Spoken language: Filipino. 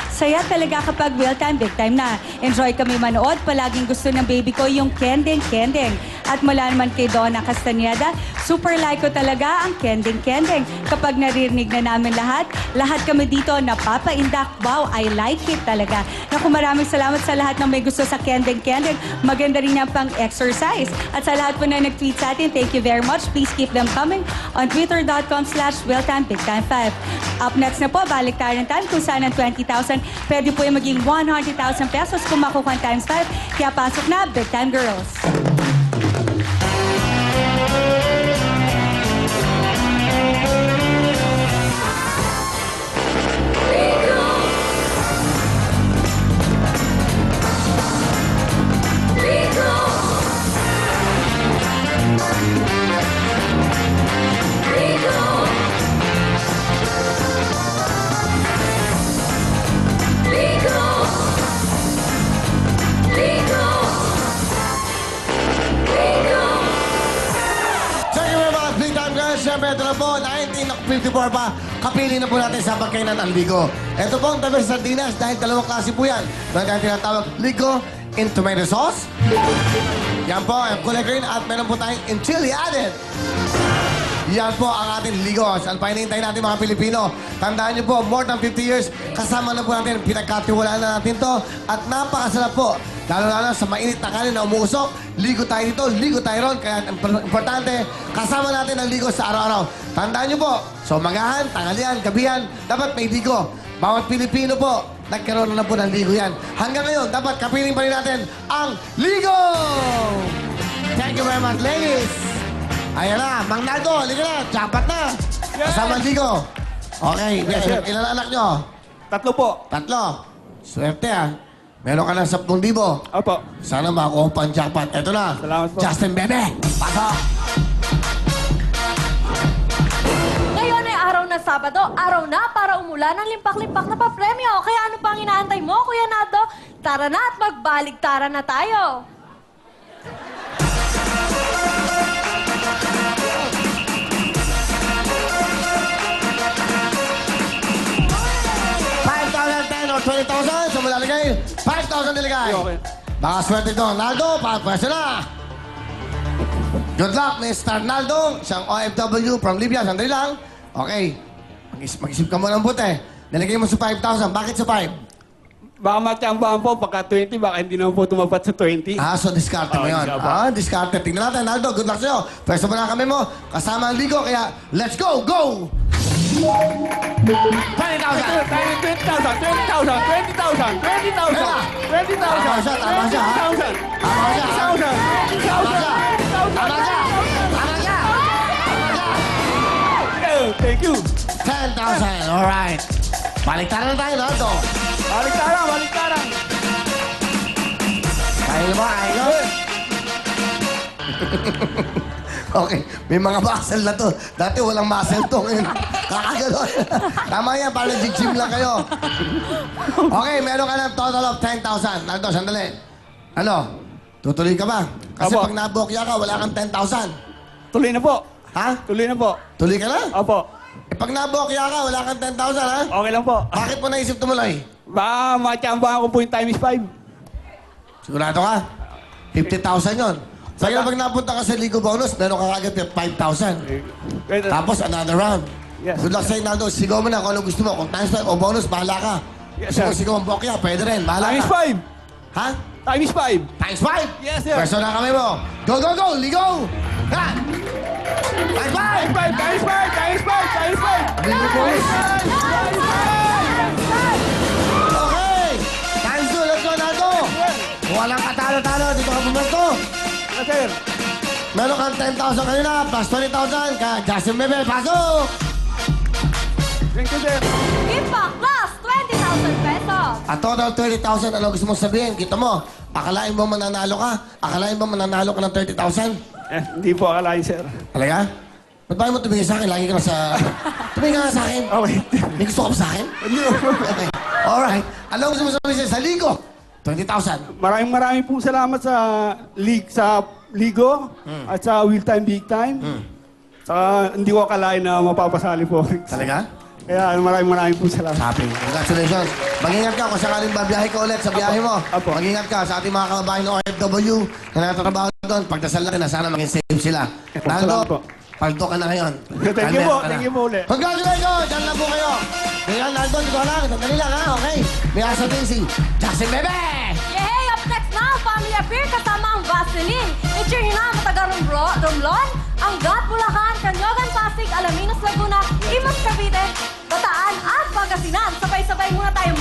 Saya talaga kapag real time, big time na. Enjoy kami manood. Palaging gusto ng baby ko yung kending-kending. At mula naman kay Donna Castañeda, super like ko talaga ang kending-kending. Kapag naririnig na namin lahat kami dito napapaindak. Wow, I like it talaga. Naku, maraming salamat sa lahat ng may gusto sa kending-kending. Maganda rin yan pang exercise. At sa lahat po na nag-tweet sa atin, thank you very much. Please keep them coming on twitter.com/realtimebigtime5. Up next na po, balik tayo ng time kung saan ang 20,000, pwede po yung maging 100,000 pesos kung makukuha times 5. Kaya pasok na, Big Time Girls. Siyempre, ito na po, 1954 pa, kapili na po natin sa pagkainan ang Ligo. Ito po ang tabi sa sardinas dahil dalawang klase po yan. Meron tayong tinatawag Ligo in tomato sauce. Yan po, ang kulay green at meron po tayong in chili added. Yan po ang ating Ligo. Saan pa hinihintay natin mga Pilipino? Tandaan niyo po, more than 50 years, kasama na po natin, pinagkatiwalaan na natin to at napakasarap po. Lalo-lalo sa mainit na kanin na umuusok, ligo tayo dito, ligo tayo ron. Kaya importante, kasama natin ang ligo sa araw-araw. Tandaan niyo po, so magahan, tanghalian, gabihan, dapat may ligo. Bawat Pilipino po, nagkaroon na po ng ligo yan. Hanggang ngayon, dapat kapiling pa rin natin ang ligo! Thank you very much, ladies! Ayan na, Mang Naldo, ligo na, japat na. Kasama ang ligo. Okay, ilan anak nyo? 3 po. 3. Swerte ah. Meron ka ng 10,000. Opo. Sana makuha pang jackpot. Eto na. Salamat po. Justin Bebe. Pasok. Ngayon ay araw na Sabado, araw na para umulan ng limpak-limpak na pa-premyo. Kaya ano pang inaantay mo, Kuya Nato? Tara na at magbaligtara na tayo. $5,000, 10 or 20,000. So mula ligay, 5,000 niligay. Okay. Baka swerte ito. Naldo, pwede na. Good luck, Mr. Naldo. Siyang OFW from Libya. Sandali lang. Okay. Mag-isip ka muna ng buti. Nilagay mo sa 5,000. Bakit sa 5? Baka matiyambahan po, pagka 20, baka hindi naman po tumapat sa 20. Ah, so diskarte mo yun. Diskarte. Tingnan natin, Naldo. Good luck sa'yo. Pwesto mo na kami mo. Kasama ang ligo. Kaya, let's go! Go! 20,000! 20,000, 20,000, 20,000, 20,000, 20,000, Tama siya, tama siya, ha? 20,000, Tama siya, ha? 20,000, Tama siya! Tama siya! Tama siya! Thank you. 10,000. Alright. Baliktaran na tayo, Naldo. Baliktaran, baliktaran. Kaya mo, kaya mo. Okay, may mga muscle na to. Dati walang muscle to. Ngayon, kakaganon. Tama yan, parang jig-gym lang kayo. Okay, meron ka ng total of 10,000. Naldo, sandali. Ano? Tutuloy ka ba? Kasi Apo. pag nabokya ka, wala kang 10,000. Tuloy na po. Ha? Tuloy na po. Tuloy ka na? Opo. Eh, pag nabokya ka, wala kang 10,000, ha? Okay lang po. Bakit mo naisip tumuloy? Baka matiyambahan ko po yung times 5. Sigurado ka? 50,000 yon. Kaya pag napunta ka sa Ligo Bonus, meron ka kagad yung 5,000. Tapos another round. Yes. Good luck sa'yo, Naldo. Sigaw mo na kung ano gusto mo. Kung times 5 o bonus, bahala ka. Yes, sir. Kung sigaw ang bokya, pwede rin. Bahala Times ka. 5. Ha? Times 5. Times 5? Yes, sir. Pwesto na kami mo. Go, go, go! Ligo! Ha? Times 5! Times 5, times 5, times 5, times 5. Ligo Bonus. Okay! Times 2, let's go, Naldo! Walang katalo-talo. Dito ka pumunto. Yes, sir. Meron kang 10,000 kanina, plus 20,000 ka Justin Bebe. Pasok! Thank you, sir. Impact plus 20,000 pesos. A total 20,000, ano gusto mong sabihin? Kita mo, akalain mo mananalo ka? Akalain mo mananalo ka ng 30,000? Hindi po akalain, sir. Talaga? Ba't ba mo tumingin sa akin? Lagi ka na sa... Tumingin ka na sa akin. Okay. May gusto ka ba sa akin? Okay. Alright. Ano gusto mo sabihin sa Ligo? 20,000. Maraming po salamat sa Ligo at sa Real Time Big Time. Saka hindi ko akalain na mapapasali po. Talaga? Kaya maraming po salamat. Happy. Congratulations. Mag-ingat ka kung sakaling babiyahe ka ulit sa biyahe mo. Apo. Mag-ingat ka sa ating mga kababayan ng OFW na natatrabaho doon. Pagdasal natin na sana maging safe sila. Salamat po. Naldo, paldo ka na ngayon. Thank you po, thank you po ulit. Congratulations! Diyan lang po kayo. Ngayon, Naldo, dito ka lang. Sandali lang, ha? Okay. May asatin si Jackson Bebe! Yay! Up next na, Family Affair kasama ang Vaseline. Feature na ang taga Romblon, Angat, Bulacan, Canyogan, Pasig, Alaminos, Laguna, Imus, Cavite, Bataan at Pangasinan. Sabay-sabay muna tayo